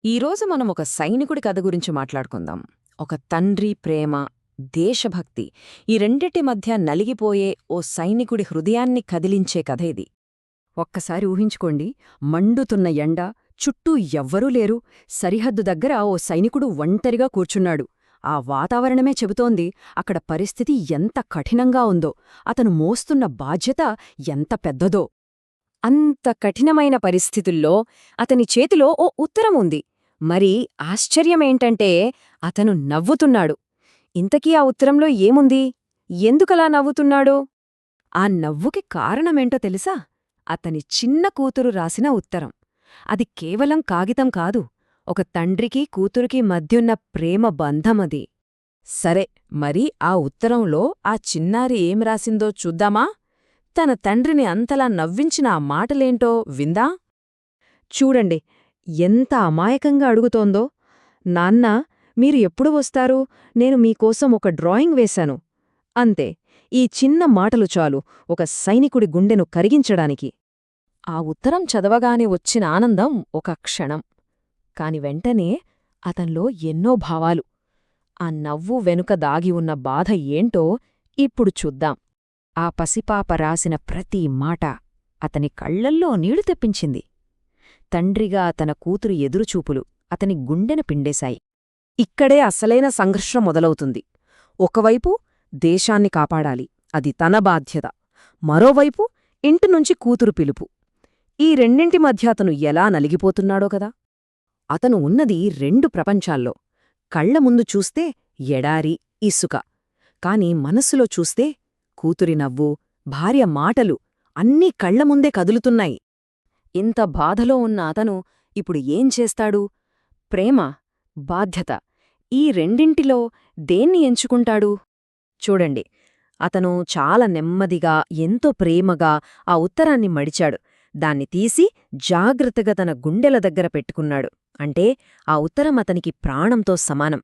ఈరోజు మనం ఒక సైనికుడి కథ గురించి మాట్లాడుకుందాం. ఒక తండ్రి ప్రేమ, దేశభక్తి ఈ రెండిటి మధ్య నలిగిపోయే ఓ సైనికుడి హృదయాన్ని కదిలించే కథ ఇది. ఒక్కసారి ఊహించుకోండి, మండుతున్న ఎండ, చుట్టూ ఎవ్వరూ లేరు, సరిహద్దు దగ్గర ఓ సైనికుడు ఒంటరిగా కూర్చున్నాడు. ఆ వాతావరణమే చెబుతోంది అక్కడ పరిస్థితి ఎంత కఠినంగా ఉందో, అతను మోస్తున్న బాధ్యత ఎంత పెద్దదో. అంత కఠినమైన పరిస్థితుల్లో అతని చేతిలో ఓ ఉత్తరం ఉంది. మరి ఆశ్చర్యమేంటంటే అతను నవ్వుతున్నాడు. ఇంతకీ ఆ ఉత్తరంలో ఏముంది? ఎందుకలా నవ్వుతున్నాడు? ఆ నవ్వుకి కారణమేంటో తెలుసా? అతని చిన్న కూతురు రాసిన ఉత్తరం. అది కేవలం కాగితం కాదు, ఒక తండ్రికి కూతురికి మధ్యున్న ప్రేమ బంధమది. సరే, మరి ఆ ఉత్తరంలో ఆ చిన్నారి ఏం రాసిందో చూద్దామా? తన తండ్రిని అంతలా నవ్వించిన ఆ మాటలేంటో విందా? చూడండి, ఎంత అమాయకంగా అడుగుతోందో. నాన్నా, మీరు ఎప్పుడు వస్తారు? నేను మీకోసం ఒక డ్రాయింగ్ వేశాను. అంతే, ఈ చిన్న మాటలు చాలు ఒక సైనికుడి గుండెను కరిగించడానికి. ఆ ఉత్తరం చదవగానే వచ్చిన ఆనందం ఒక క్షణం. కాని వెంటనే అతన్లో ఎన్నో భావాలు. ఆ నవ్వు వెనుక దాగి ఉన్న బాధ ఏంటో ఇప్పుడు చూద్దాం. ఆ పసిపాప రాసిన ప్రతి మాట అతని కళ్లల్లో నీళ్లు తెప్పించింది. తండ్రిగా తన కూతురు ఎదురుచూపులు అతని గుండెను పిండేశాయి. ఇక్కడే అసలైన సంఘర్షణ మొదలవుతుంది. ఒకవైపు దేశాన్ని కాపాడాలి, అది తన బాధ్యత. మరోవైపు ఇంటినుంచి కూతురు పిలుపు. ఈ రెండింటి మధ్య అతను ఎలా నలిగిపోతున్నాడో కదా. అతను ఉన్నది రెండు ప్రపంచాల్లో. కళ్ల ముందు చూస్తే ఎడారి, ఇసుక. కాని మనస్సులో చూస్తే కూతురి నవ్వు, భార్య మాటలు అన్నీ కళ్లముందే కదులుతున్నాయి. ఇంత బాధలో ఉన్న అతను ఇప్పుడు ఏం చేస్తాడు? ప్రేమ, బాధ్యత ఈ రెండింటిలో దేన్ని ఎంచుకుంటాడు? చూడండి, అతను చాలా నెమ్మదిగా, ఎంతో ప్రేమగా ఆ ఉత్తరాన్ని మడిచాడు. దాన్ని తీసి జాగ్రత్తగా తన గుండెల దగ్గర పెట్టుకున్నాడు. అంటే ఆ ఉత్తరం అతనికి ప్రాణంతో సమానం.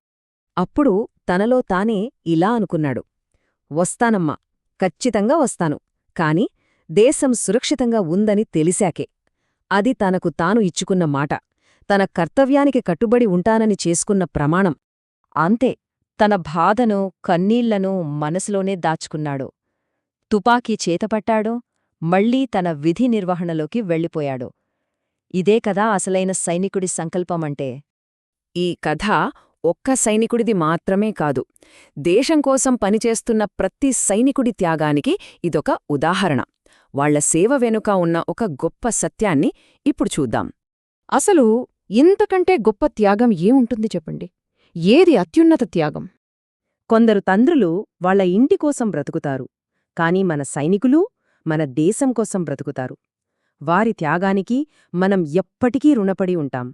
అప్పుడు తనలో తానే ఇలా అనుకున్నాడు: వస్తానమ్మా, ఖచ్చితంగా వస్తాను. కాని దేశం సురక్షితంగా ఉందని తెలిసాకే. అది తనకు తాను ఇచ్చుకున్న మాట, తన కర్తవ్యానికి కట్టుబడి ఉంటానని చేసుకున్న ప్రమాణం. అంతే, తన బాధను, కన్నీళ్లను మనసులోనే దాచుకున్నాడు. తుపాకీ చేతపట్టాడు, మళ్లీ తన విధి నిర్వహణలోకి వెళ్ళిపోయాడు. ఇదే కదా అసలైన సైనికుడి సంకల్పమంటే. ఈ కథ ఒక్క సైనికుడిది మాత్రమే కాదు, దేశం కోసం పనిచేస్తున్న ప్రతి సైనికుడి త్యాగానికి ఇదొక ఉదాహరణ. వాళ్ల సేవ వెనుక ఉన్న ఒక గొప్ప సత్యాన్ని ఇప్పుడు చూద్దాం. అసలు ఇంతకంటే గొప్ప త్యాగం ఏముంటుంది చెప్పండి? ఏది అత్యున్నత త్యాగం? కొందరు తండ్రులు వాళ్ల ఇంటికోసం బ్రతుకుతారు, కాని మన సైనికులు మన దేశం కోసం బ్రతుకుతారు. వారి త్యాగానికి మనం ఎప్పటికీ రుణపడి ఉంటాం.